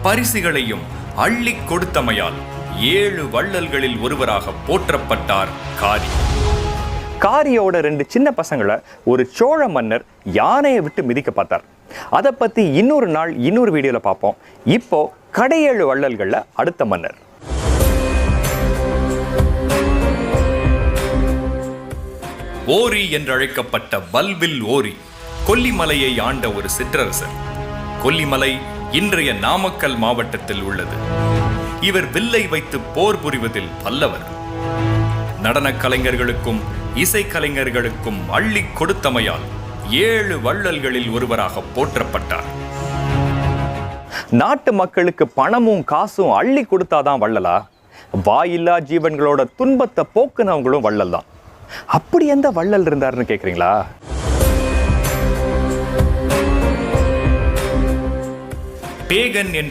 பரிசுகளையும் அள்ளி கொடுத்தமையால் 7 வள்ளல்களில் ஒருவராக போற்றப்பட்டார் காரி. காரியோட 2 சின்ன பசங்களை ஒரு சோழ மன்னர் யானையை விட்டு மிதிக்க பார்த்தார். அதை பத்தி இன்னொரு நாள் இன்னொரு வீடியோல பார்ப்போம். இப்போ கடையேழு வள்ளல்கள்ல அடுத்த மன்னர். ஓரி என்றழைக்கப்பட்ட வல்வில் ஓரி கொல்லிமலையை ஆண்ட ஒரு சிற்றரசர். கொல்லிமலை இன்றைய நாமக்கல் மாவட்டத்தில் உள்ளது. இவர் வில்லை வைத்து போர் புரிவதில் வல்லவர். நடன கலைஞர்களுக்கும் இசைக்கலைஞர்களுக்கும் அள்ளி கொடுத்தமையால் 7 வள்ளல்களில் ஒருவராக போற்றப்பட்டார். நாட்டு மக்களுக்கு பணமும் காசும் அள்ளி கொடுத்தாதான் வள்ளலா? வாயில்லா ஜீவன்களோட துன்பத்தை போக்குனவங்களும் வள்ளல் தான். அப்படி எந்த வள்ளல் இருந்தாருன்னு கேக்குறீங்களா? பேகன் என்ற